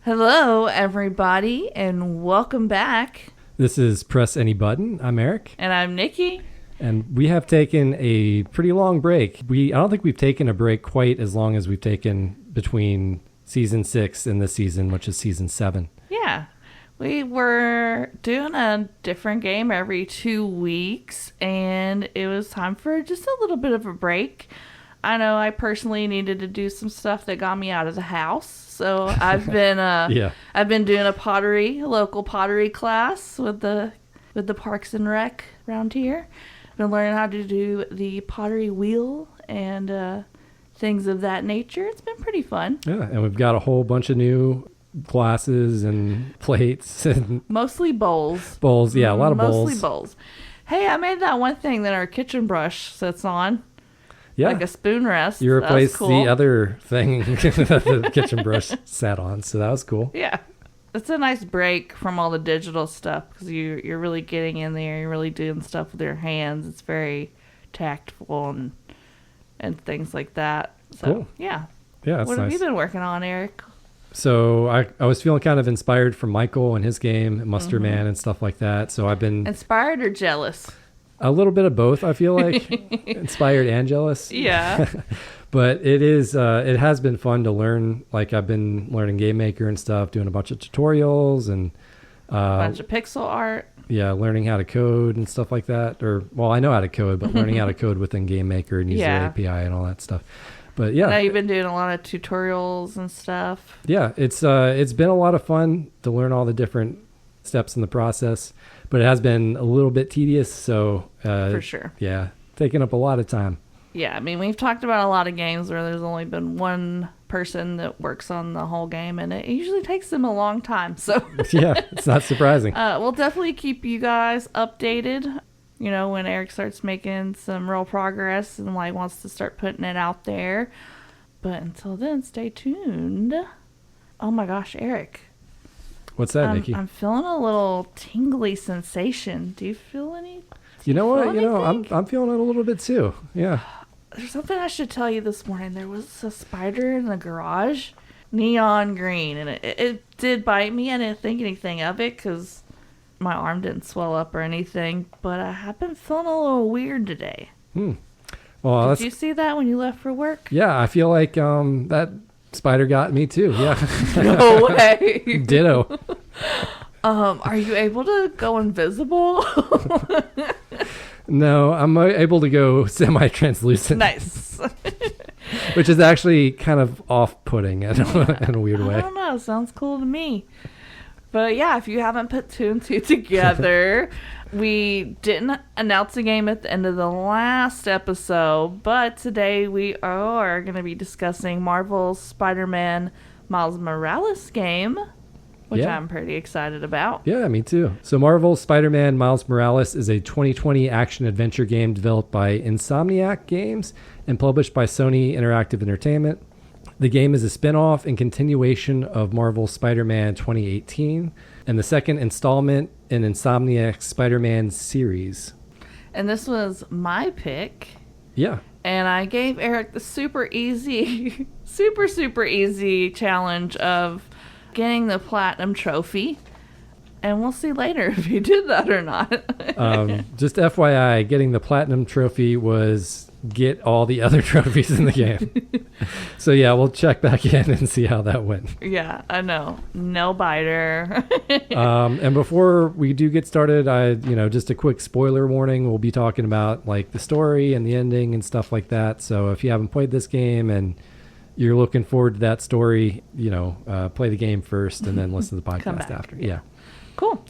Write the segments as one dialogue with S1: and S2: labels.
S1: Hello, everybody, and welcome back.
S2: This is Press Any Button. I'm Eric.
S1: And I'm Nikki.
S2: And we have taken a pretty long break. I don't think we've taken a break quite as long as we've taken between Season 6 and this season, which is Season 7.
S1: Yeah. We were doing a different game every 2 weeks, and it was time for just a little bit of a break. I know I personally needed to do some stuff that got me out of the house, so I've been I've been doing a local pottery class with the Parks and Rec around here. Been learning how to do the pottery wheel and things of that nature. It's been pretty fun.
S2: Yeah, and we've got a whole bunch of new glasses and plates and
S1: mostly bowls.
S2: Bowls, yeah, a lot of bowls.
S1: Mostly bowls. Hey, I made that one thing that our kitchen brush sits on.
S2: Yeah.
S1: Like a spoon rest.
S2: You replaced
S1: cool.
S2: the other thing that the kitchen brush sat on, so that was cool.
S1: Yeah. It's a nice break from all the digital stuff because you're really getting in there. You're really doing stuff with your hands. It's very tactful and things like that. So,
S2: cool.
S1: Yeah.
S2: Yeah, that's
S1: What have
S2: nice.
S1: you been working on, Eric?
S2: So I was feeling kind of inspired from Michael and his game, Muster Man and stuff like that. So I've been...
S1: Inspired or jealous?
S2: A little bit of both, I feel like. Inspired and jealous.
S1: Yeah.
S2: But it has been fun to learn. Like, I've been learning Game Maker and stuff, doing a bunch of tutorials and
S1: a bunch of pixel art.
S2: Yeah, learning how to code and stuff like that. I know how to code, but learning how to code within Game Maker and use the API and all that stuff. But yeah.
S1: Now you've been doing a lot of tutorials and stuff.
S2: Yeah, it's been a lot of fun to learn all the different steps in the process, but it has been a little bit tedious. So
S1: for sure.
S2: Yeah, taking up a lot of time.
S1: Yeah, I mean, we've talked about a lot of games where there's only been one person that works on the whole game, and it usually takes them a long time. So
S2: yeah, it's not surprising.
S1: We'll definitely keep you guys updated. You know, when Eric starts making some real progress and wants to start putting it out there. But until then, stay tuned. Oh my gosh, Eric.
S2: What's that, Nikki?
S1: I'm feeling a little tingly sensation. Do you feel any?
S2: You know what? I'm feeling it a little bit too. Yeah.
S1: There's something I should tell you this morning. There was a spider in the garage, neon green, and it did bite me. I didn't think anything of it because my arm didn't swell up or anything, but I have been feeling a little weird today.
S2: Well,
S1: did you see that when you left for work?
S2: Yeah, I feel like that spider got me too. Yeah.
S1: No way.
S2: Ditto.
S1: Are you able to go invisible?
S2: No, I'm able to go semi-translucent.
S1: Nice.
S2: Which is actually kind of off-putting in a weird way.
S1: I don't know. Sounds cool to me. But yeah, if you haven't put 2 and 2 together, we didn't announce a game at the end of the last episode, but today we are going to be discussing Marvel's Spider-Man Miles Morales game, which I'm pretty excited about.
S2: Yeah, me too. So Marvel's Spider-Man Miles Morales is a 2020 action-adventure game developed by Insomniac Games and published by Sony Interactive Entertainment. The game is a spin-off and continuation of Marvel's Spider-Man 2018 and the second installment in Insomniac's Spider-Man series.
S1: And this was my pick.
S2: Yeah.
S1: And I gave Eric the super easy challenge of getting the platinum trophy. And we'll see later if he did that or not.
S2: Just FYI, getting the platinum trophy was get all the other trophies in the game. So yeah, we'll check back in and see how that went.
S1: Yeah, I know. No biter.
S2: And before we do get started, just a quick spoiler warning. We'll be talking about like the story and the ending and stuff like that. So if you haven't played this game and you're looking forward to that story, play the game first and then listen to the podcast after. Yeah.
S1: Cool.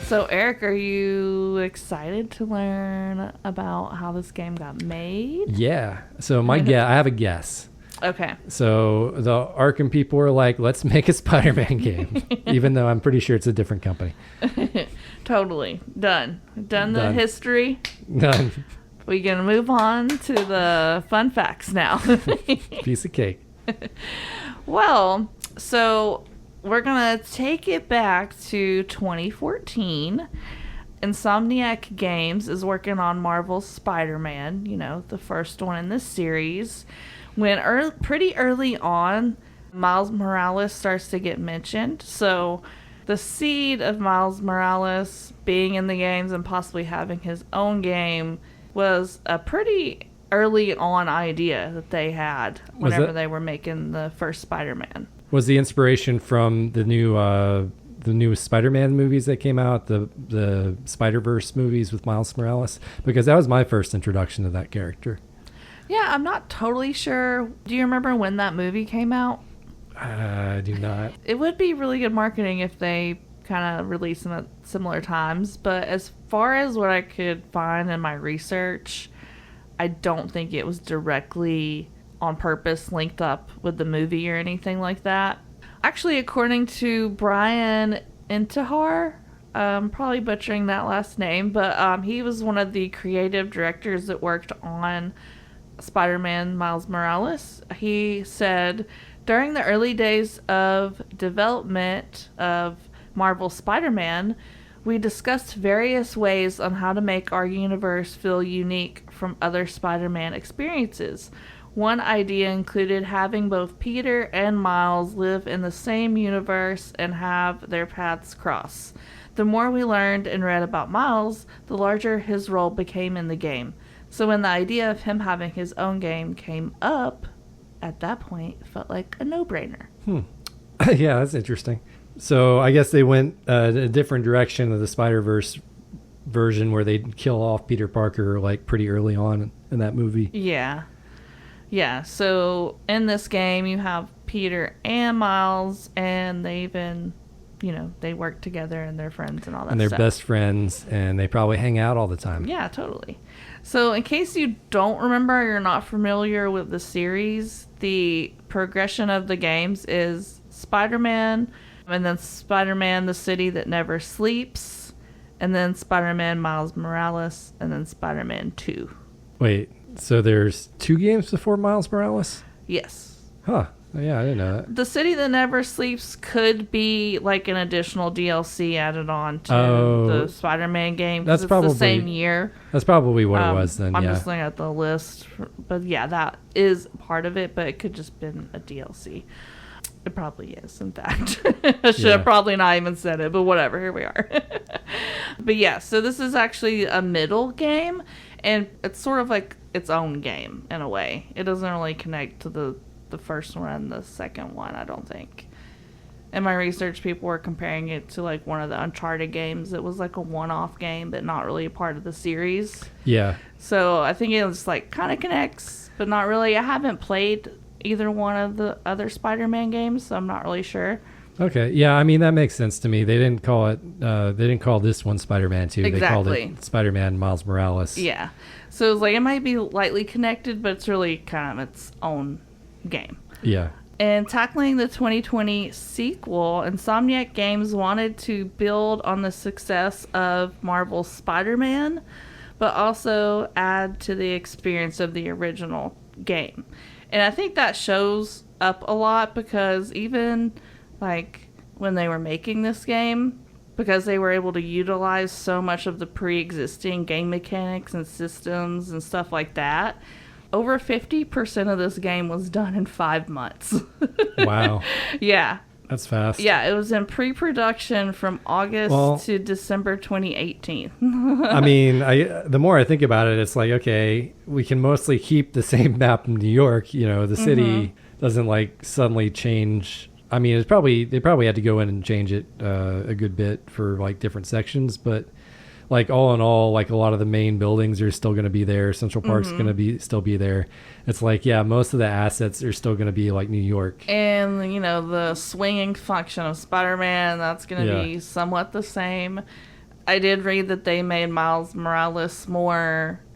S1: So, Eric, are you excited to learn about how this game got made?
S2: Yeah. So I have a guess.
S1: Okay.
S2: So the Arkham people were like, let's make a Spider-Man game, even though I'm pretty sure it's a different company.
S1: Totally. Done the history.
S2: Done.
S1: We can move on to the fun facts now.
S2: Piece of cake.
S1: Well, so we're going to take it back to 2014. Insomniac Games is working on Marvel's Spider-Man, the first one in this series. When pretty early on, Miles Morales starts to get mentioned. So the seed of Miles Morales being in the games and possibly having his own game was a pretty early on idea that they had whenever they were making the first Spider-Man.
S2: Was the inspiration from the new Spider-Man movies that came out, the Spider-Verse movies with Miles Morales? Because that was my first introduction to that character. Yeah,
S1: I'm not totally sure. Do you remember when that movie came out?
S2: I do not.
S1: It would be really good marketing if they kind of released them at similar times, but as far as what I could find in my research, I don't think it was directly on purpose linked up with the movie or anything like that. Actually, according to Brian Intihar, probably butchering that last name, but he was one of the creative directors that worked on Spider-Man Miles Morales. He said, during the early days of development of Marvel's Spider-Man, we discussed various ways on how to make our universe feel unique from other Spider-Man experiences. One idea included having both Peter and Miles live in the same universe and have their paths cross. The more we learned and read about Miles, the larger his role became in the game. So when the idea of him having his own game came up, at that point, it felt like a no-brainer.
S2: Yeah, that's interesting. So I guess they went a different direction of the Spider-Verse version where they'd kill off Peter Parker like pretty early on in that movie.
S1: Yeah, so in this game you have Peter and Miles, and they even, they work together and they're friends and all that stuff.
S2: And they're best friends, and they probably hang out all the time.
S1: Yeah, totally. So in case you don't remember, you're not familiar with the series, the progression of the games is Spider-Man, and then Spider-Man, the City That Never Sleeps, and then Spider-Man Miles Morales, and then Spider-Man 2.
S2: Wait, so there's 2 games before Miles Morales?
S1: Yes.
S2: Huh. Yeah, I didn't know that.
S1: The City That Never Sleeps could be like an additional DLC added on to the Spider-Man game.
S2: That's
S1: it's
S2: probably
S1: the same year.
S2: That's probably what it was then.
S1: I'm just looking at the list, but yeah, that is part of it. But it could just been a DLC. It probably is, in fact. I should have probably not even said it, but whatever. Here we are. But yeah, so this is actually a middle game, and it's sort of like its own game in a way. It doesn't really connect to the first one and the second one, I don't think. In my research, people were comparing it to like one of the Uncharted games. It was like a one-off game, but not really a part of the series.
S2: Yeah.
S1: So I think it was like kind of connects, but not really. I haven't played either one of the other Spider-Man games, so I'm not really sure.
S2: Okay. Yeah, I mean, that makes sense to me. They didn't call it, they didn't call this one Spider-Man 2.
S1: Exactly.
S2: They called it Spider-Man Miles Morales.
S1: Yeah. So it's like, it might be lightly connected, but it's really kind of its own game.
S2: Yeah.
S1: And tackling the 2020 sequel, Insomniac Games wanted to build on the success of Marvel's Spider-Man, but also add to the experience of the original game. And I think that shows up a lot because even like when they were making this game, because they were able to utilize so much of the pre-existing game mechanics and systems and stuff like that, over 50% of this game was done in 5 months.
S2: Wow.
S1: Yeah.
S2: That's fast.
S1: Yeah, it was in pre-production from August to December 2018.
S2: I mean, the more I think about it, it's like, okay, we can mostly keep the same map in New York. The city doesn't like suddenly change. I mean, they probably had to go in and change it a good bit for like different sections, but like all in all, like a lot of the main buildings are still going to be there. Central Park's going to still be there. It's like, yeah, most of the assets are still going to be like New York.
S1: And, the swinging function of Spider-Man, that's going to be somewhat the same. I did read that they made Miles Morales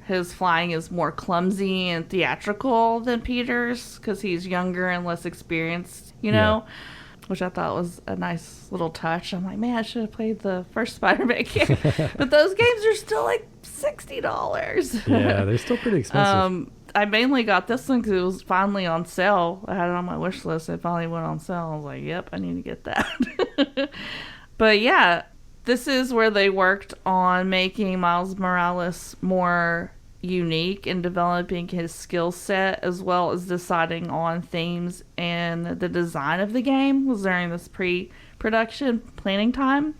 S1: his flying is more clumsy and theatrical than Peter's because he's younger and less experienced,
S2: Yeah.
S1: which I thought was a nice little touch. I'm like, man, I should have played the first Spider-Man game. But those games are still like $60.
S2: Yeah, they're still pretty expensive.
S1: I mainly got this one because it was finally on sale. I had it on my wish list. It finally went on sale. I was like, yep, I need to get that. But yeah, this is where they worked on making Miles Morales more unique and developing his skill set, as well as deciding on themes and the design of the game was during this pre-production planning time.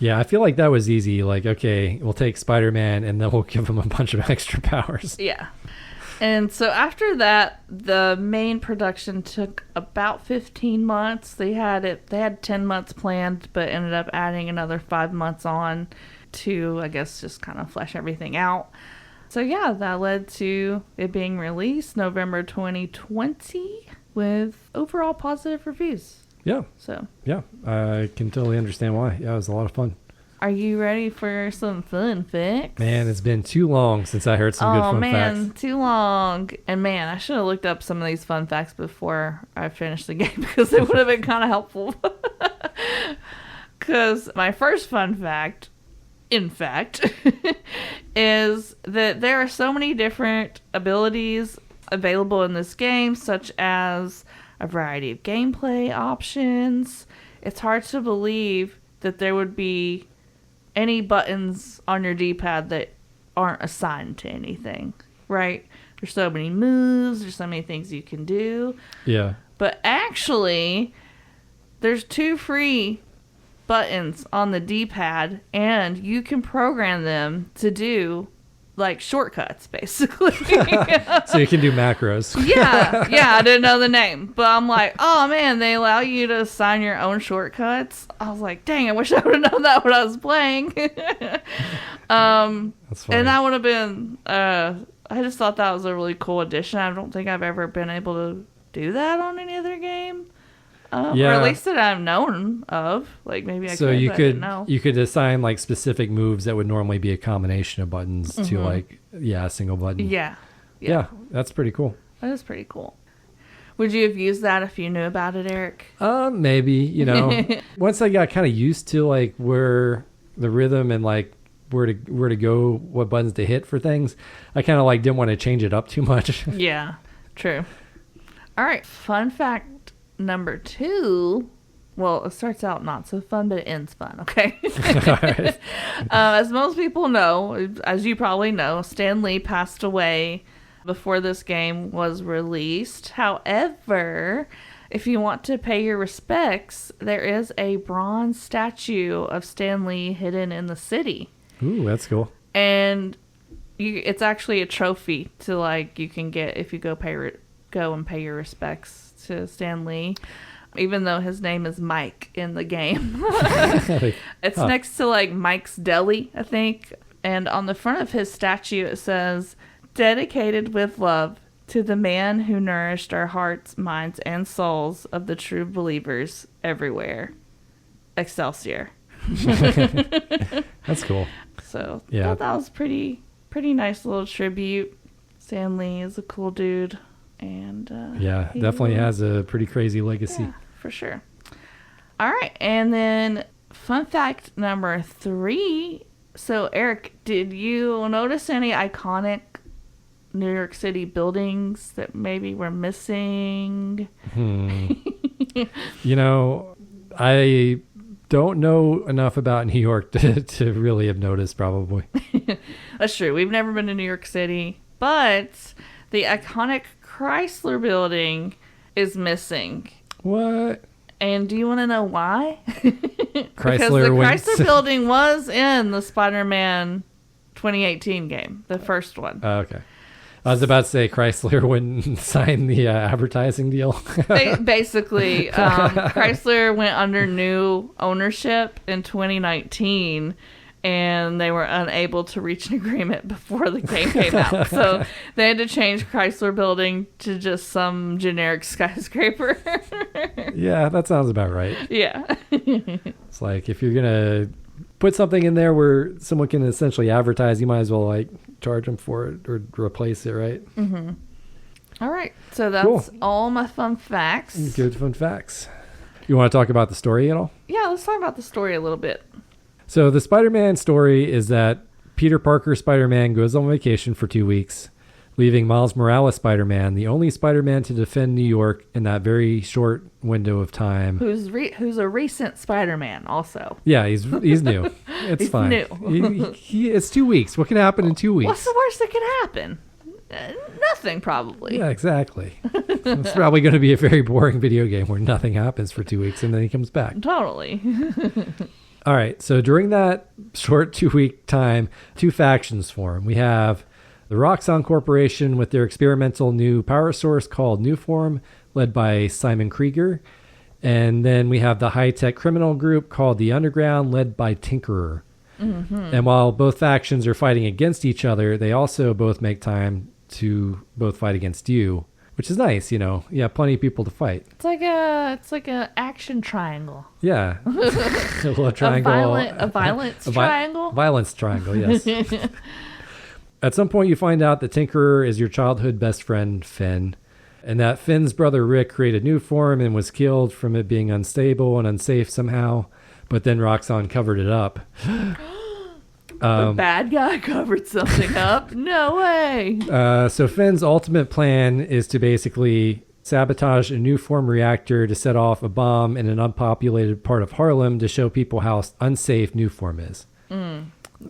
S2: Yeah, I feel like that was easy. Like, okay, we'll take Spider-Man and then we'll give him a bunch of extra powers.
S1: Yeah. And so after that, the main production took about 15 months. They had 10 months planned, but ended up adding another 5 months on to, I guess, just kind of flesh everything out. So yeah, that led to it being released November 2020 with overall positive reviews.
S2: Yeah.
S1: So
S2: yeah, I can totally understand why. Yeah, it was a lot of fun.
S1: Are you ready for some fun facts?
S2: Man, it's been too long since I heard some good fun facts. Oh man,
S1: too long. And man, I should have looked up some of these fun facts before I finished the game because it would have been kind of helpful. Because my first fun fact, in fact, is that there are so many different abilities available in this game, such as a variety of gameplay options. It's hard to believe that there would be any buttons on your D-pad that aren't assigned to anything, right? There's so many moves, there's so many things you can do.
S2: Yeah.
S1: But actually, there's 2 free buttons on the D-pad, and you can program them to do like shortcuts, basically.
S2: So you can do macros.
S1: yeah, I didn't know the name, but I'm like, oh man, they allow you to assign your own shortcuts. I was like, dang, I wish I would have known that when I was playing.
S2: That's funny.
S1: And that would have been, I just thought that was a really cool addition. I don't think I've ever been able to do that on any other game. Or at least that I'm known of. Like maybe I could.
S2: You
S1: but I didn't know.
S2: you could assign like specific moves that would normally be a combination of buttons to like a single button.
S1: Yeah,
S2: that's pretty cool.
S1: That is pretty cool. Would you have used that if you knew about it, Eric?
S2: Maybe, once I got kind of used to like where the rhythm and like where to go, what buttons to hit for things, I kind of like didn't want to change it up too much.
S1: Yeah, true. All right, fun fact number 2. Well, it starts out not so fun, but it ends fun, okay?
S2: Right.
S1: As most people know, as you probably know, Stan Lee passed away before this game was released. However, if you want to pay your respects, there is a bronze statue of Stan Lee hidden in the city.
S2: Ooh, that's cool.
S1: And it's actually a trophy to like you can get if you go and pay your respects to Stan Lee, even though his name is Mike in the game. It's next to like Mike's Deli, I think. And on the front of his statue, it says, "Dedicated with love to the man who nourished our hearts, minds, and souls of the true believers everywhere. Excelsior."
S2: That's cool.
S1: So I thought that was pretty nice little tribute. Stan Lee is a cool dude. And
S2: definitely has a pretty crazy legacy.
S1: Yeah, for sure. All right, and then fun fact number 3. So, Eric, did you notice any iconic New York City buildings that maybe were missing?
S2: I don't know enough about New York to really have noticed, probably.
S1: That's true. We've never been to New York City, but the iconic Chrysler building is missing.
S2: What?
S1: And do you want to know why?
S2: Chrysler
S1: because the Chrysler building was in the Spider-Man 2018 game, the first one.
S2: Oh, okay. I was about to say Chrysler wouldn't sign the advertising deal.
S1: Basically, Chrysler went under new ownership in 2019. And they were unable to reach an agreement before the game came out. So they had to change Chrysler building to just some generic skyscraper.
S2: Yeah, that sounds about right.
S1: Yeah.
S2: It's like if you're going to put something in there where someone can essentially advertise, you might as well like charge them for it or replace it, right?
S1: Mm-hmm. All right. So that's all my fun facts.
S2: Good fun facts. You want to talk about the story at all?
S1: Yeah, let's talk about the story a little bit.
S2: So the Spider-Man story is that Peter Parker Spider-Man goes on vacation for 2 weeks, leaving Miles Morales Spider-Man, the only Spider-Man to defend New York in that very short window of time.
S1: Who's a recent Spider-Man also.
S2: Yeah, he's new. It's
S1: He's
S2: fine.
S1: new.
S2: It's 2 weeks. What can happen in 2 weeks?
S1: What's the worst that can happen? Nothing, probably.
S2: Yeah, exactly. It's probably going to be a very boring video game where nothing happens for 2 weeks and then he comes back.
S1: Totally.
S2: All right, so during that short 2 week time, 2 factions form. We have the Roxxon Corporation with their experimental new power source called Newform, led by Simon Krieger. And then we have the high-tech criminal group called the Underground, led by Tinkerer. Mm-hmm. And while both factions are fighting against each other, they also both make time to both fight against you, which is nice, you know. You have plenty of people to fight.
S1: It's like a action triangle.
S2: Yeah. A little triangle.
S1: A violence triangle?
S2: Violence triangle, yes. At some point, you find out that Tinkerer is your childhood best friend, Finn, and that Finn's brother Rick created Newform and was killed from it being unstable and unsafe somehow, but then Roxxon covered it up.
S1: The bad guy covered something up? No way.
S2: So Finn's ultimate plan is to basically sabotage a Newform reactor to set off a bomb in an unpopulated part of Harlem to show people how unsafe Newform is.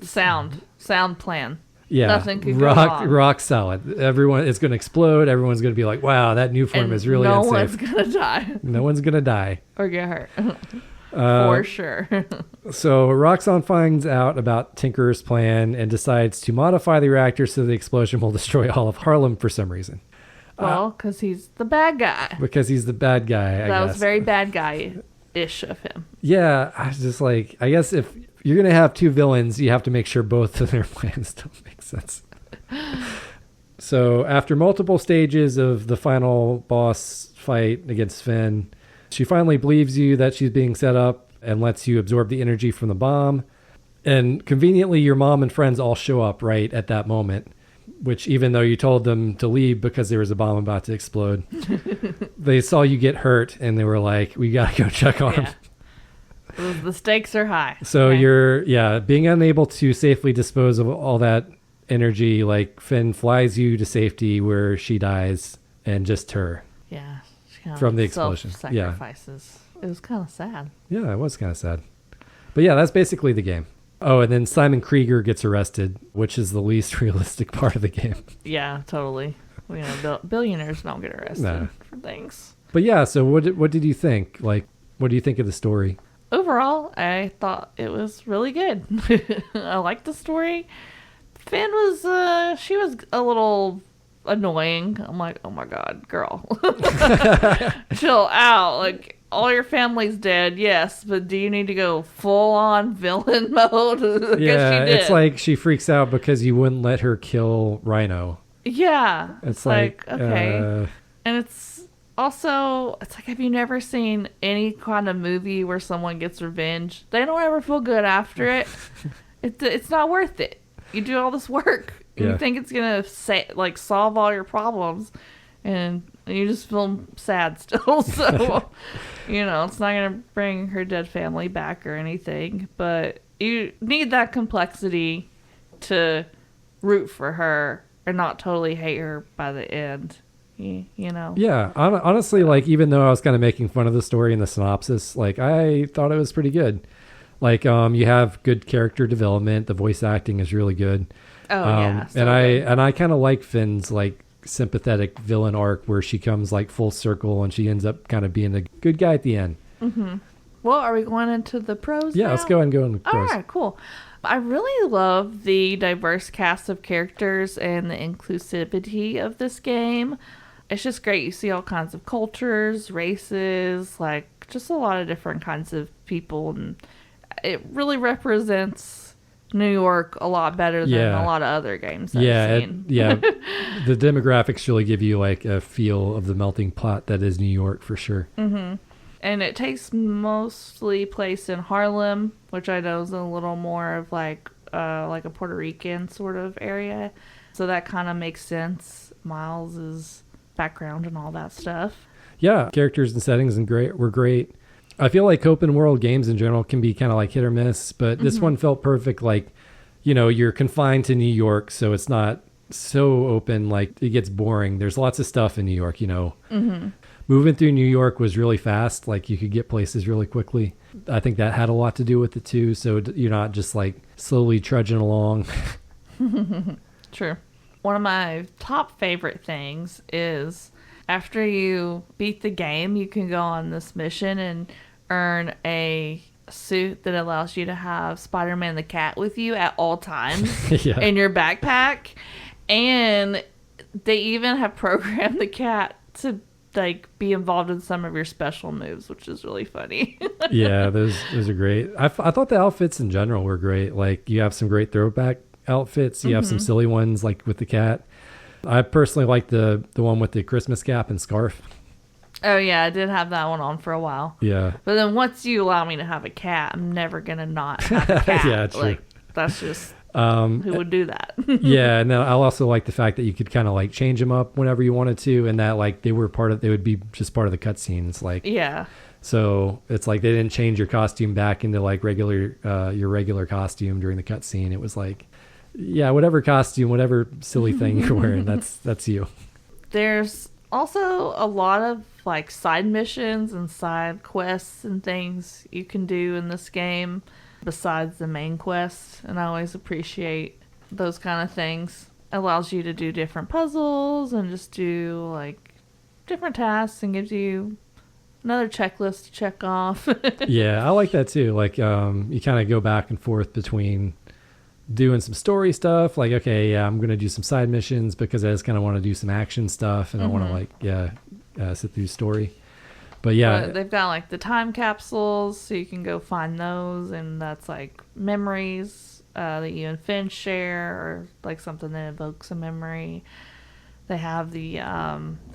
S1: Sound plan.
S2: Yeah,
S1: nothing could go wrong.
S2: Rock solid. Everyone, it's going to explode. Everyone's going to be like, "Wow, that Newform is really unsafe."
S1: No one's going to die.
S2: No one's going to die
S1: Or get hurt. For sure.
S2: So Roxxon finds out about Tinkerer's plan and decides to modify the reactor so the explosion will destroy all of Harlem for some reason.
S1: Well, because he's the bad guy.
S2: Because he's the bad guy, I guess.
S1: That was very bad guy-ish of him.
S2: Yeah, I was just like, I guess if you're going to have 2 villains, you have to make sure both of their plans don't make sense. So after multiple stages of the final boss fight against Finn, she finally believes you that she's being set up and lets you absorb the energy from the bomb. And conveniently, your mom and friends all show up right at that moment, which even though you told them to leave because there was a bomb about to explode, they saw you get hurt and they were like, we got to go check on him.
S1: The stakes are high.
S2: So you're being unable to safely dispose of all that energy, like Finn flies you to safety where she dies and just her.
S1: Yeah.
S2: From the explosion.
S1: Sacrifices. Yeah. It was kind of sad.
S2: Yeah, it was kind of sad. But yeah, that's basically the game. Oh, and then Simon Krieger gets arrested, which is the least realistic part of the game.
S1: Yeah, totally. You know, billionaires don't get arrested for things.
S2: But yeah, so what did you think? Like, what do you think of the story?
S1: Overall, I thought it was really good. I liked the story. Finn was, she was a little annoying. I'm like, oh my god, girl. Chill out. Like, all your family's dead, yes, but do you need to go full on villain mode?
S2: Yeah, it's like she freaks out because you wouldn't let her kill Rhino.
S1: Yeah. It's like okay. And it's also, it's like, have you never seen any kind of movie where someone gets revenge? They don't ever feel good after it. It's not worth it. You do all this work. Yeah. You think it's going to solve all your problems, and you just feel sad still. So, you know, it's not going to bring her dead family back or anything, but you need that complexity to root for her and not totally hate her by the end. You know? Yeah,
S2: honestly, like, even though I was kind of making fun of the story in the synopsis, like, I thought it was pretty good. Like, you have good character development. The voice acting is really good.
S1: Oh, yeah.
S2: And I kind of like Finn's, like, sympathetic villain arc where she comes, like, full circle and she ends up kind of being a good guy at the end.
S1: Mm-hmm. Well, are we going into the pros
S2: Yeah,
S1: now?
S2: let's go ahead and go into the pros.
S1: All right, cool. I really love the diverse cast of characters and the inclusivity of this game. It's just great. You see all kinds of cultures, races, like, just a lot of different kinds of people, and it really represents New York a lot better than a lot of other games I've seen.
S2: The demographics really give you, like, a feel of the melting pot that is New York for sure.
S1: Mm-hmm. And it takes mostly place in Harlem, which I know is a little more of like a Puerto Rican sort of area. So that kind of makes sense. Miles's background and all that stuff.
S2: Yeah, characters and settings were great. I feel like open world games in general can be kind of like hit or miss, but this one felt perfect. Like, you're confined to New York, so it's not so open, like it gets boring. There's lots of stuff in New York, Moving through New York was really fast. Like you could get places really quickly. I think that had a lot to do with it too. So you're not just like slowly trudging along.
S1: True. One of my top favorite things is after you beat the game, you can go on this mission and earn a suit that allows you to have Spider-Man the cat with you at all times in your backpack. And they even have programmed the cat to like be involved in some of your special moves, which is really funny.
S2: Yeah, those are great. I thought the outfits in general were great. Like you have some great throwback outfits. You have some silly ones like with the cat. I personally like the one with the Christmas cap and scarf.
S1: Oh yeah, I did have that one on for a while.
S2: Yeah.
S1: But then once you allow me to have a cat, I'm never gonna not have a cat.
S2: Yeah, true.
S1: Like that's just who would do that?
S2: Yeah, and then I also like the fact that you could kind of like change them up whenever you wanted to, and that like they would be just part of the cutscenes. Like so it's like they didn't change your costume back into like your regular costume during the cutscene. It was like, yeah, whatever costume, whatever silly thing you're wearing, that's you.
S1: There's also a lot of like side missions and side quests and things you can do in this game besides the main quest, and I always appreciate those kind of things. It allows you to do different puzzles and just do like different tasks and gives you another checklist to check off.
S2: Yeah, I like that too. Like you kind of go back and forth between doing some story stuff, like okay, yeah, I'm gonna do some side missions because I just kind of want to do some action stuff and I want to like sit through story. But yeah,
S1: they've got like the time capsules, so you can go find those, and that's like memories that you and Finn share, or like something that evokes a memory. They have the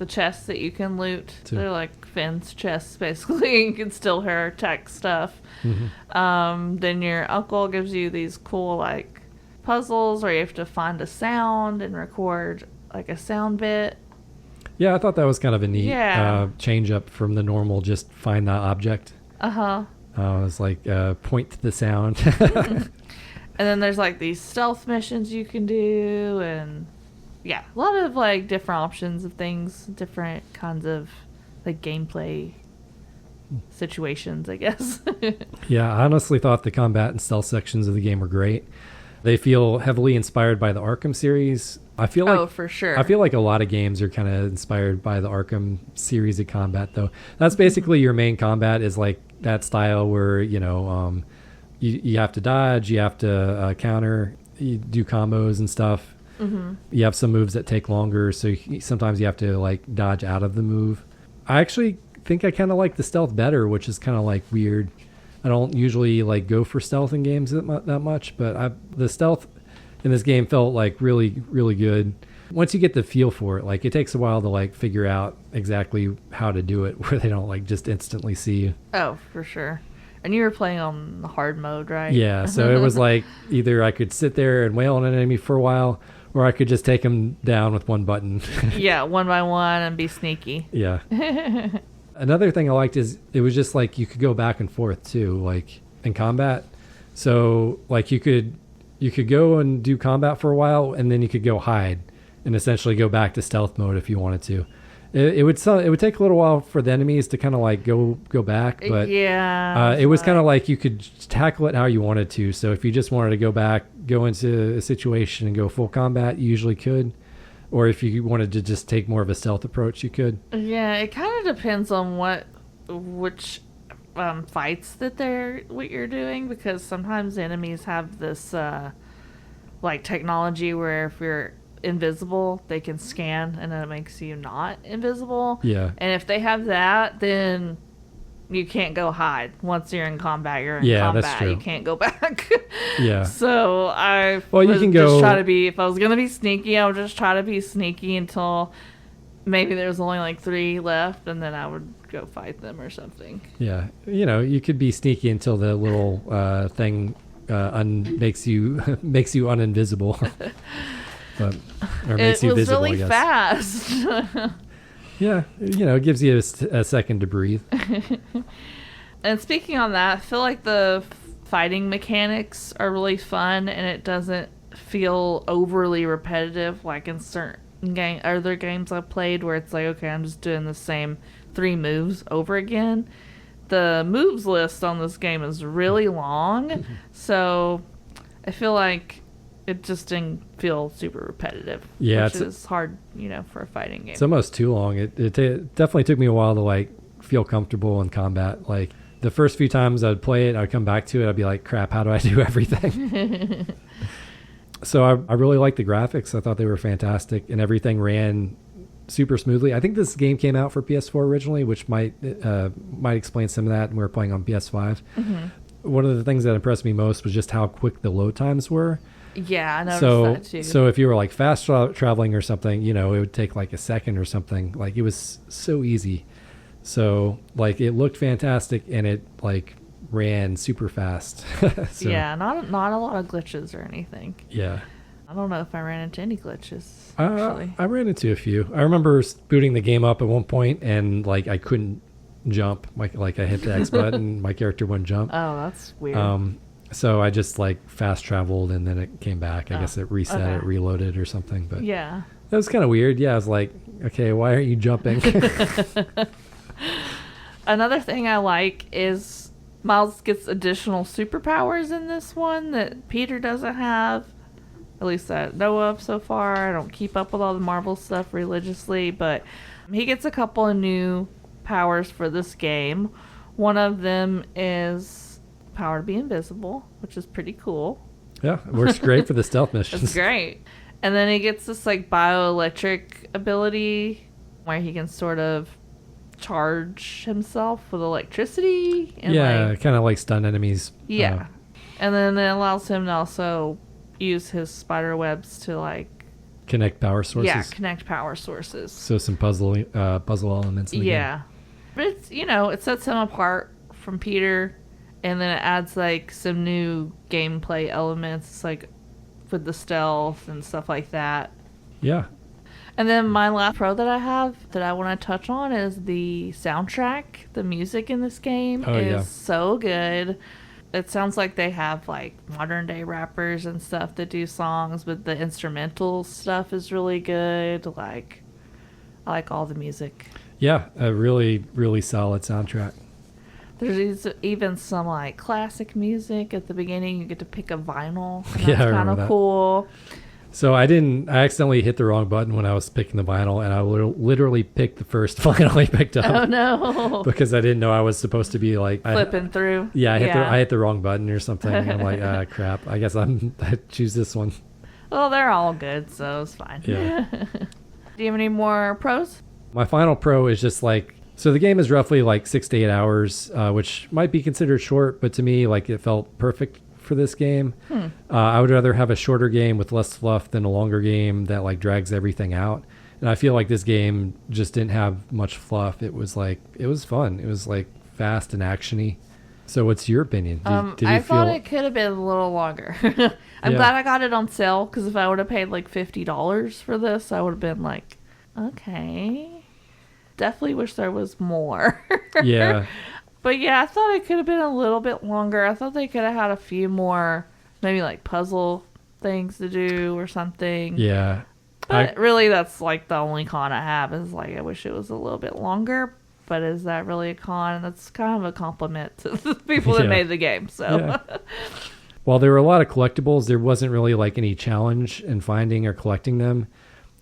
S1: chests that you can loot. They're like Finn's chests, basically. You can steal her tech stuff. Then your uncle gives you these cool like puzzles where you have to find a sound and record like a sound bit.
S2: Yeah, I thought that was kind of a neat change up from the normal just find that object. I was like, point to the sound.
S1: And then there's like these stealth missions you can do, and yeah, a lot of like different options of things, different kinds of like gameplay situations, I guess.
S2: Yeah, I honestly thought the combat and stealth sections of the game were great. They feel heavily inspired by the Arkham series. I feel like,
S1: for sure.
S2: I feel like a lot of games are kind of inspired by the Arkham series of combat, though. That's basically your main combat is like that style where, you have to dodge, you have to counter, you do combos and stuff. You have some moves that take longer, so sometimes you have to like dodge out of the move. I actually think I kind of like the stealth better, which is kind of like weird. I don't usually like go for stealth in games that much, but the stealth in this game felt like really, really good. Once you get the feel for it, like it takes a while to like figure out exactly how to do it, where they don't like just instantly see you.
S1: Oh, for sure. And you were playing on the hard mode, right?
S2: Yeah, so it was like either I could sit there and wail on an enemy for a while, or I could just take them down with one button.
S1: Yeah, one by one and be sneaky.
S2: Yeah. Another thing I liked is it was just like you could go back and forth too, like in combat. So like you could go and do combat for a while, and then you could go hide and essentially go back to stealth mode if you wanted to. It would take a little while for the enemies to kind of like go back, but it was kind of like you could tackle it how you wanted to. So if you just wanted to go back, go into a situation and go full combat, you usually could. Or if you wanted to just take more of a stealth approach, you could.
S1: Yeah, it kind of depends on which fights what you're doing, because sometimes enemies have this like technology where if you're invisible, they can scan and then it makes you not invisible.
S2: Yeah.
S1: And if they have that, then you can't go hide. Once you're in combat, you're in combat.
S2: That's true.
S1: You can't go back.
S2: Yeah.
S1: So I
S2: just
S1: try to be, if I was going to be sneaky, I would just try to be sneaky until maybe there's only like 3 left, and then I would go fight them or something.
S2: Yeah. You could be sneaky until the little thing makes you uninvisible. Or makes you visible, I guess.
S1: It was really fast.
S2: Yeah, it gives you a second to breathe.
S1: And speaking on that, I feel like the fighting mechanics are really fun, and it doesn't feel overly repetitive like in certain other games I've played where it's like, okay, I'm just doing the same 3 moves over again. The moves list on this game is really long, so I feel like it just didn't feel super repetitive.
S2: Yeah,
S1: which is hard, for a fighting game.
S2: It's almost too long. It definitely took me a while to like feel comfortable in combat. Like the first few times I'd play it, I'd come back to it, I'd be like, crap, how do I do everything? So I really liked the graphics. I thought they were fantastic, and everything ran super smoothly. I think this game came out for PS4 originally, which might explain some of that. And we were playing on PS5. Mm-hmm. One of the things that impressed me most was just how quick the load times were.
S1: Yeah, I noticed that too.
S2: So if you were like fast traveling or something, it would take like a second or something. Like it was so easy. So like it looked fantastic, and it like ran super fast. So,
S1: yeah, not a lot of glitches or anything.
S2: Yeah.
S1: I don't know if I ran into any glitches, actually.
S2: I ran into a few. I remember booting the game up at one point, and like I couldn't jump. Like I hit the X button, my character wouldn't jump.
S1: Oh, that's weird.
S2: So I just like fast traveled, and then it came back. I guess it reset, it reloaded or something. But
S1: yeah,
S2: that was kind of weird. Yeah, I was like, okay, why aren't you jumping?
S1: Another thing I like is Miles gets additional superpowers in this one that Peter doesn't have. At least I know of so far. I don't keep up with all the Marvel stuff religiously, but he gets a couple of new powers for this game. One of them is power to be invisible, which is pretty cool.
S2: Yeah, it works great for the stealth missions.
S1: It's great. And then he gets this like bioelectric ability where he can sort of charge himself with electricity. And
S2: kind of like stun enemies.
S1: Yeah. And then it allows him to also use his spider webs to like
S2: connect power sources.
S1: Yeah, connect power sources.
S2: So some puzzle elements in the game.
S1: But it's it sets him apart from Peter, and then it adds like some new gameplay elements like with the stealth and stuff like that.
S2: Yeah.
S1: And then my last pro that I have that I want to touch on is the soundtrack. The music in this game is so good. It sounds like they have like modern day rappers and stuff that do songs, but the instrumental stuff is really good. Like, I like all the music.
S2: Yeah, a really, really solid soundtrack.
S1: There's even some like classic music at the beginning. You get to pick a vinyl. And
S2: Yeah,
S1: that's kind of cool.
S2: So I accidentally hit the wrong button when I was picking the vinyl, and I literally picked the first vinyl I picked up.
S1: Oh no!
S2: Because I didn't know I was supposed to be like
S1: flipping through.
S2: Yeah, I hit the wrong button or something. And I'm like, crap. I guess I choose this one.
S1: Well, they're all good, so it's fine.
S2: Yeah.
S1: Do you have any more pros?
S2: My final pro is just like, so the game is roughly like 6 to 8 hours, which might be considered short, but to me, like it felt perfect for this game. I would rather have a shorter game with less fluff than a longer game that like drags everything out. And I feel like this game just didn't have much fluff. It was fun. It was like fast and actiony. So what's your opinion?
S1: I thought it could have been a little longer. I'm glad I got it on sale, because if I would have paid like $50 for this, I would have been like, okay. Definitely wish there was more.
S2: Yeah.
S1: But yeah, I thought it could have been a little bit longer. I thought they could have had a few more, maybe like puzzle things to do or something.
S2: Yeah.
S1: But really, that's like the only con I have is like, I wish it was a little bit longer. But is that really a con? That's kind of a compliment to the people that made the game. So,
S2: yeah. While there were a lot of collectibles, there wasn't really like any challenge in finding or collecting them.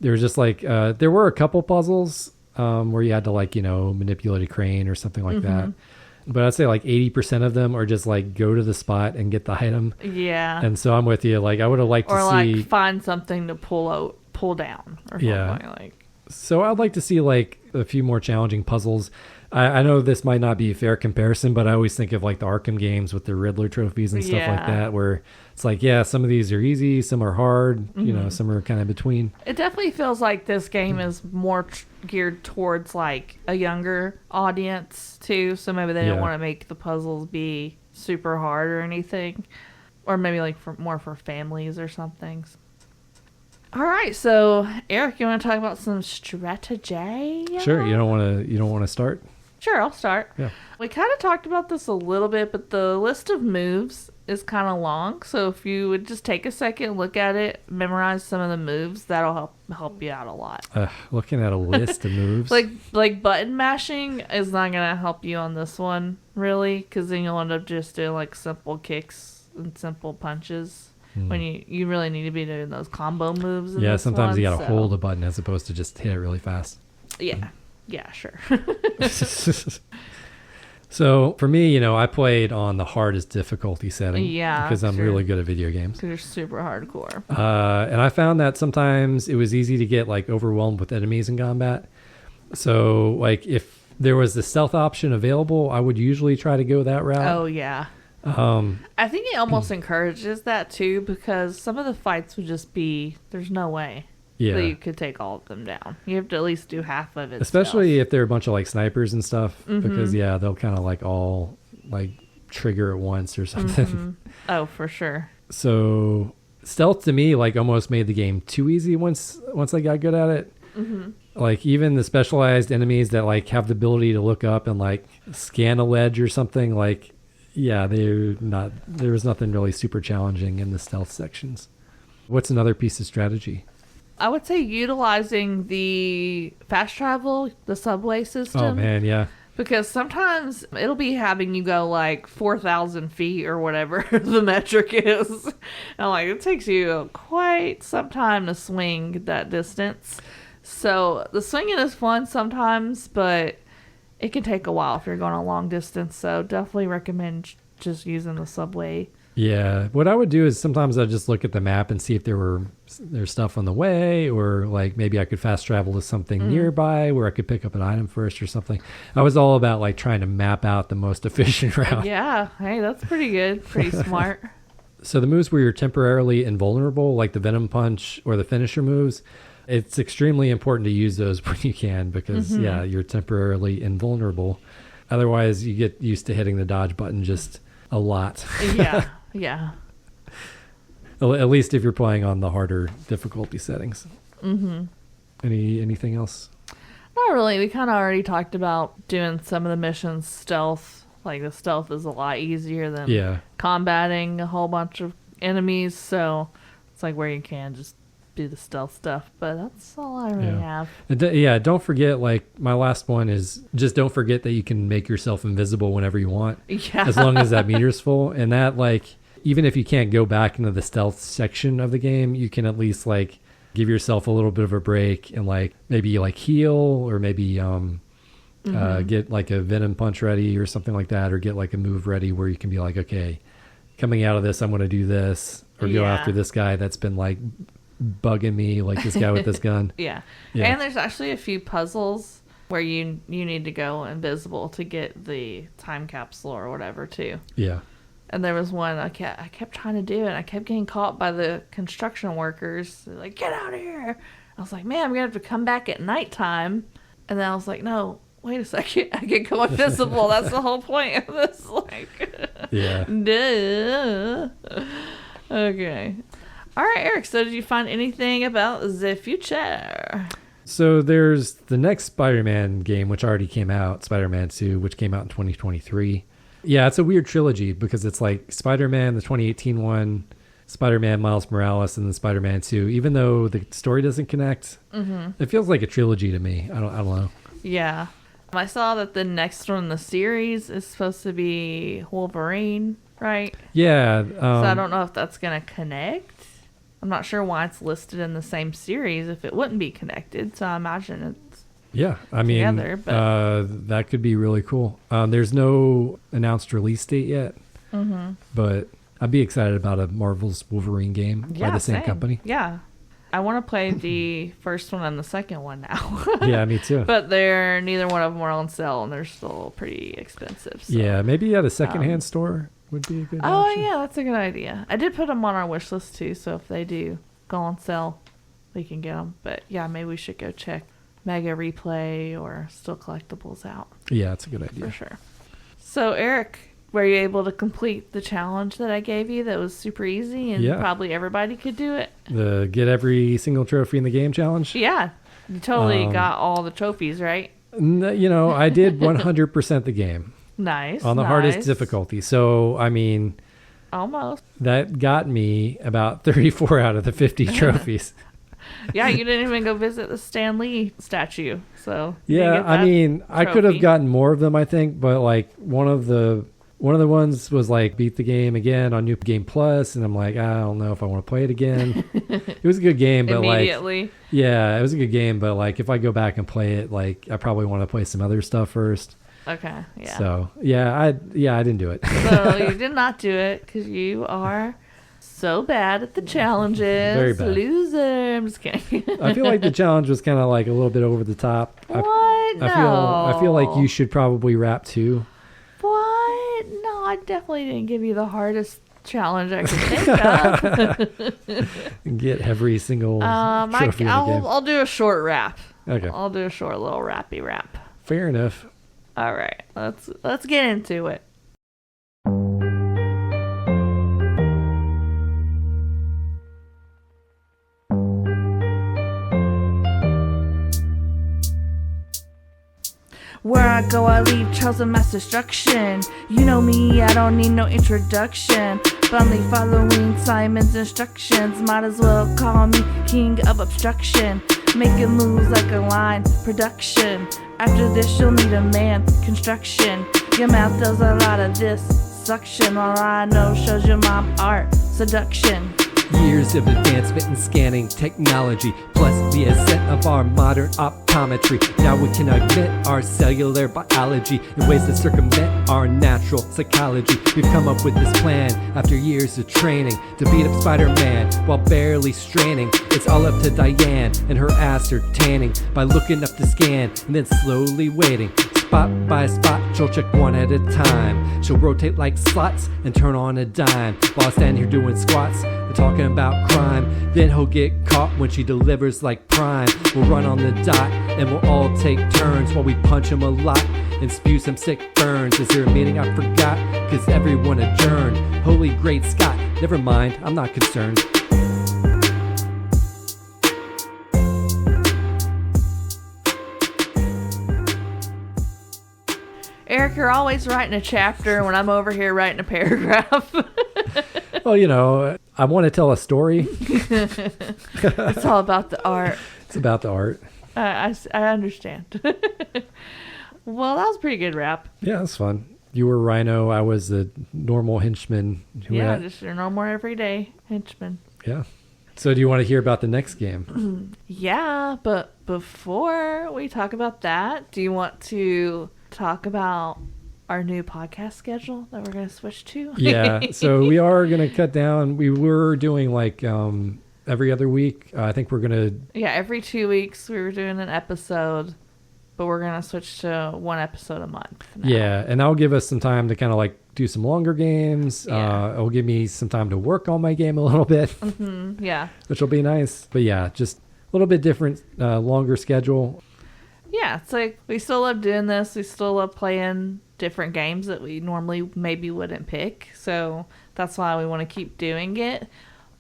S2: There was just like, there were a couple puzzles where you had to like, manipulate a crane or something like that. But I'd say like 80% of them are just like go to the spot and get the item.
S1: Yeah.
S2: And so I'm with you. Like I would have liked to see,
S1: or like find something to pull down or something like.
S2: So I'd like to see like a few more challenging puzzles. I know this might not be a fair comparison, but I always think of like the Arkham games with the Riddler trophies and stuff like that, where it's like, yeah, some of these are easy, some are hard, some are kind of between.
S1: It definitely feels like this game is more geared towards like a younger audience too. So maybe they don't want to make the puzzles be super hard or anything, or maybe like more for families or something. All right, so Eric, you want to talk about some strategy?
S2: Sure. You don't want to start?
S1: Sure, I'll start.
S2: Yeah.
S1: We kind of talked about this a little bit, but the list of moves is kind of long. So if you would just take a second, look at it, memorize some of the moves, that'll help you out a lot.
S2: Looking at a list of moves.
S1: Like button mashing is not going to help you on this one, really, because then you'll end up just doing like simple kicks and simple punches. When you really need to be doing those combo moves.
S2: Yeah, sometimes you got to hold a button as opposed to just hit it really fast.
S1: Yeah. Yeah, sure.
S2: So for me, I played on the hardest difficulty setting.
S1: Yeah,
S2: because I'm really good at video games.
S1: Because you're super hardcore.
S2: And I found that sometimes it was easy to get like overwhelmed with enemies in combat. So like if there was the stealth option available, I would usually try to go that route.
S1: Oh yeah. I think it almost encourages that too, because some of the fights would just be there's no way that you could take all of them down. You have to at least do half of it.
S2: Especially if they're a bunch of like snipers and stuff, because they'll kind of like all like trigger at once or something.
S1: Oh, for sure.
S2: So stealth to me like almost made the game too easy once I got good at it. Like even the specialized enemies that like have the ability to look up and like scan a ledge or something, like there was nothing really super challenging in the stealth sections. What's another piece of strategy?
S1: I would say utilizing the fast travel, the subway system.
S2: Oh man, yeah.
S1: Because sometimes it'll be having you go like 4,000 feet or whatever the metric is. And like it takes you quite some time to swing that distance. So the swinging is fun sometimes, but it can take a while if you're going a long distance. So definitely recommend just using the subway.
S2: Yeah. What I would do is sometimes I'd just look at the map and see if there's stuff on the way, or like maybe I could fast travel to something nearby where I could pick up an item first or something. I was all about like trying to map out the most efficient route.
S1: Yeah. Hey, that's pretty good. Pretty smart.
S2: So the moves where you're temporarily invulnerable, like the Venom Punch or the finisher moves, it's extremely important to use those when you can, because you're temporarily invulnerable. Otherwise you get used to hitting the dodge button just a lot.
S1: Yeah.
S2: At least if you're playing on the harder difficulty settings. Anything else?
S1: Not really. We kind of already talked about doing some of the missions stealth. Like the stealth is a lot easier than combating a whole bunch of enemies. So it's like where you can just do the stealth stuff. But that's all I really have.
S2: Don't forget, like my last one is just don't forget that you can make yourself invisible whenever you want.
S1: Yeah.
S2: As long as that meter's full. And that like, even if you can't go back into the stealth section of the game, you can at least like give yourself a little bit of a break and like maybe like heal, or maybe get like a Venom Punch ready or something like that, or get like a move ready where you can be like, okay, coming out of this, I'm going to do this, or go after this guy that's been like bugging me, like this guy with this gun.
S1: Yeah. And there's actually a few puzzles where you need to go invisible to get the time capsule or whatever too. Yeah. And there was one I kept trying to do it. I kept getting caught by the construction workers. They're like, get out of here. I was like, man, I'm going to have to come back at nighttime. And then I was like, no, wait a second. I can go invisible. That's the whole point of this. Like, duh. Okay. All right, Eric. So did you find anything about the future?
S2: So there's the next Spider-Man game, which already came out, Spider-Man 2, which came out in 2023. Yeah, it's a weird trilogy because it's like Spider-Man, the 2018 one, Spider-Man Miles Morales, and then Spider-Man 2. Even though the story doesn't connect, it feels like a trilogy to me. I don't know. Yeah.
S1: I saw that the next one in the series is supposed to be Wolverine, right?
S2: Yeah.
S1: So I don't know if that's going to connect. I'm not sure why it's listed in the same series if it wouldn't be connected. So I imagine it's together, but
S2: that could be really cool. There's no announced release date yet, but I'd be excited about a Marvel's Wolverine game by the same company.
S1: Yeah. I want to play the first one and the second one now.
S2: Yeah, me too.
S1: But neither one of them are on sale, and they're still pretty expensive. So.
S2: Yeah, maybe at a secondhand store would be a good option.
S1: Yeah, that's a good idea. I did put them on our wish list too, so if they do go on sale, we can get them. But yeah, maybe we should go check Mega Replay or Still Collectibles out.
S2: Yeah, that's a good idea.
S1: For sure. So, Eric, were you able to complete the challenge that I gave you that was super easy and probably everybody could do it?
S2: The get every single trophy in the game challenge?
S1: Yeah. You totally got all the trophies, right?
S2: I did 100% the game.
S1: Nice.
S2: On the hardest difficulty. So, I mean,
S1: almost.
S2: That got me about 34 out of the 50 trophies.
S1: Yeah, you didn't even go visit the Stan Lee statue. So
S2: yeah, I mean, trophy. I could have gotten more of them, I think, but like one of the ones was like beat the game again on New Game Plus, and I'm like, I don't know if I want to play it again. It was a good game, but
S1: immediately.
S2: It was a good game, but like if I go back and play it, like I probably want to play some other stuff first.
S1: Okay, yeah.
S2: So I didn't do it.
S1: So you did not do it because you are so bad at the challenges.
S2: Very bad.
S1: Loser. I'm just kidding.
S2: I feel like the challenge was kind of like a little bit over the top.
S1: What?
S2: I feel like you should probably rap too.
S1: What? No, I definitely didn't give you the hardest challenge I could think of.
S2: And get every single trophy in the game.
S1: I'll do a short rap.
S2: Okay.
S1: I'll do a short little rappy rap.
S2: Fair enough.
S1: All right. Let's get into it. Where I go, I leave trails of mass destruction. You know me, I don't need no introduction. Blindly following Simon's instructions. Might as well call me king of obstruction. Making moves like a line production. After this, you'll need a man construction. Your mouth does a lot of this suction. All I know shows your mom art seduction.
S2: Years of advancement in scanning technology, plus the ascent of our modern optometry. Now we can augment our cellular biology in ways that circumvent our natural psychology. We've come up with this plan after years of training to beat up Spider-Man while barely straining. It's all up to Diane and her ascertaining by looking up the scan and then slowly waiting. Spot by spot, she'll check one at a time. She'll rotate like slots and turn on a dime while I stand here doing squats and talking about crime. Then he'll get caught when she delivers like prime. We'll run on the dot and we'll all take turns while we punch him a lot and spew some sick burns. Is there a meeting I forgot? Cause everyone adjourned. Holy great Scott, never mind, I'm not concerned.
S1: Eric, you're always writing a chapter when I'm over here writing a paragraph.
S2: Well, I want to tell a story.
S1: It's all about the art.
S2: It's about the art.
S1: I understand. Well, that was a pretty good rap.
S2: Yeah, it's fun. You were Rhino. I was the normal henchman.
S1: Just your normal everyday henchman.
S2: Yeah. So do you want to hear about the next game?
S1: Yeah, but before we talk about that, do you want to talk about our new podcast schedule that we're going to switch to?
S2: Yeah, so we are going to cut down. We were doing like every other week. I think we're going to...
S1: Yeah, every 2 weeks we were doing an episode, but we're going to switch to one episode a month now.
S2: Yeah, and that'll give us some time to kind of like do some longer games.
S1: Yeah.
S2: It'll give me some time to work on my game a little bit.
S1: Mm-hmm, yeah.
S2: Which will be nice. But yeah, just a little bit different, longer schedule.
S1: Yeah, it's like we still love doing this. We still love playing different games that we normally maybe wouldn't pick. So that's why we want to keep doing it.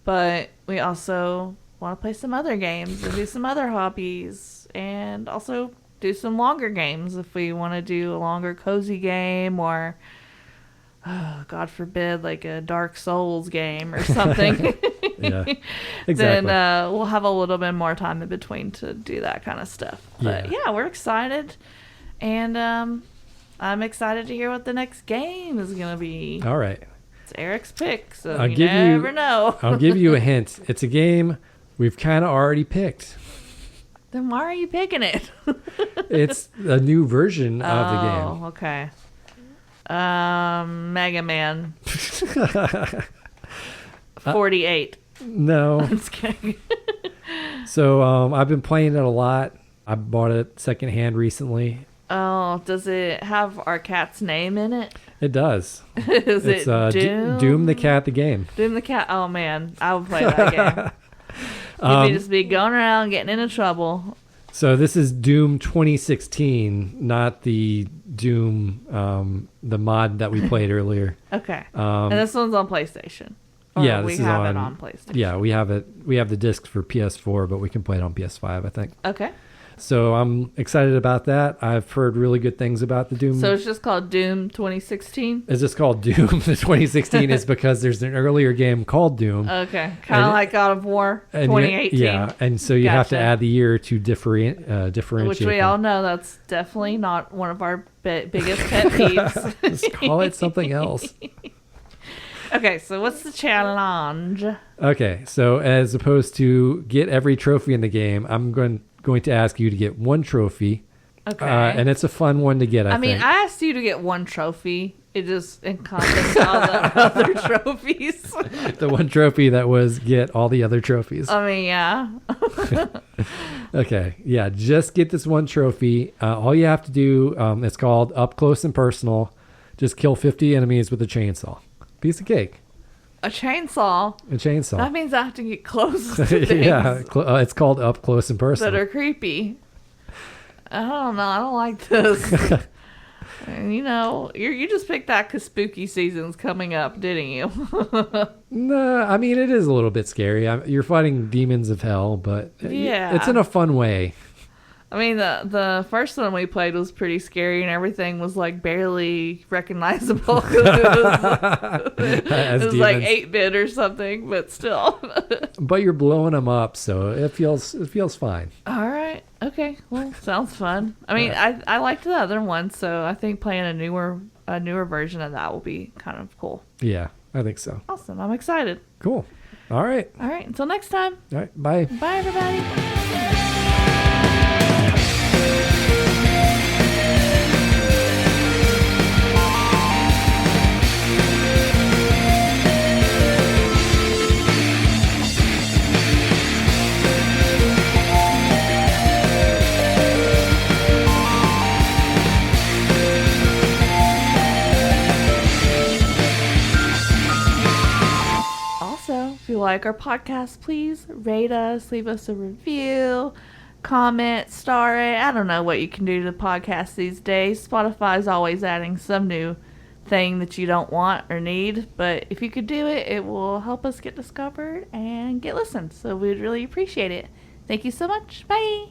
S1: But we also want to play some other games and do some other hobbies. And also do some longer games if we want to do a longer cozy game or, God forbid, like a Dark Souls game or something.
S2: Yeah, exactly.
S1: Then we'll have a little bit more time in between to do that kind of stuff. But yeah, we're excited. And I'm excited to hear what the next game is going to be.
S2: All right.
S1: It's Eric's pick, so you never know.
S2: I'll give you a hint. It's a game we've kind of already picked.
S1: Then why are you picking it?
S2: It's a new version of the game.
S1: Oh, okay. Mega Man 48.
S2: No.
S1: I'm just kidding.
S2: So I've been playing it a lot. I bought it secondhand recently.
S1: Oh, does it have our cat's name in it?
S2: It does.
S1: It's Doom?
S2: Doom the Cat, the game.
S1: Doom the Cat. Oh, man. I would play that game. You'd just be going around getting into trouble.
S2: So this is Doom 2016, not the Doom, the mod that we played earlier.
S1: Okay. And this one's on PlayStation. Or
S2: yeah,
S1: we have it on PlayStation.
S2: Yeah, we have it. We have the disc for PS4, but we can play it on PS5, I think.
S1: Okay.
S2: So I'm excited about that. I've heard really good things about the Doom.
S1: So it's just called Doom 2016?
S2: It's just called Doom. The 2016 is because there's an earlier game called Doom.
S1: Okay. Kind of like God of War 2018.
S2: Yeah, and so you have to add the year to differentiate.
S1: Which we all know that's definitely not one of our biggest pet peeves.
S2: Just call it something else.
S1: Okay, so what's the challenge?
S2: Okay, so as opposed to get every trophy in the game, I'm going to ask you to get one trophy.
S1: Okay.
S2: And it's a fun one to get, I
S1: mean,
S2: think.
S1: I asked you to get one trophy. It just encompassed all the other trophies.
S2: The one trophy that was get all the other trophies.
S1: I mean, yeah.
S2: Okay, yeah, just get this one trophy. All you have to do, it's called Up Close and Personal. Just kill 50 enemies with a chainsaw. Piece of cake.
S1: A chainsaw?
S2: A chainsaw.
S1: That means I have to get close to things
S2: Yeah, it's called Up Close and Personal.
S1: that are creepy. I don't know. I don't like this. And, you just picked that because spooky season's coming up, didn't you?
S2: No, I mean, it is a little bit scary. You're fighting demons of hell, but
S1: yeah,
S2: it's in a fun way.
S1: I mean, the first one we played was pretty scary, and everything was like barely recognizable. It was like 8-bit or something, but still.
S2: But you're blowing them up, so it feels fine.
S1: All right. Okay. Well, sounds fun. I mean, I liked the other one, so I think playing a newer version of that will be kind of cool.
S2: Yeah, I think so.
S1: Awesome. I'm excited.
S2: Cool. All right.
S1: All right. Until next time.
S2: All right. Bye.
S1: Bye, everybody. If you like our podcast, please rate us, leave us a review, comment, star it. I don't know what you can do to the podcast these days. Spotify's always adding some new thing that you don't want or need, but if you could do it, it will help us get discovered and get listened. So we'd really appreciate it. Thank you so much. Bye.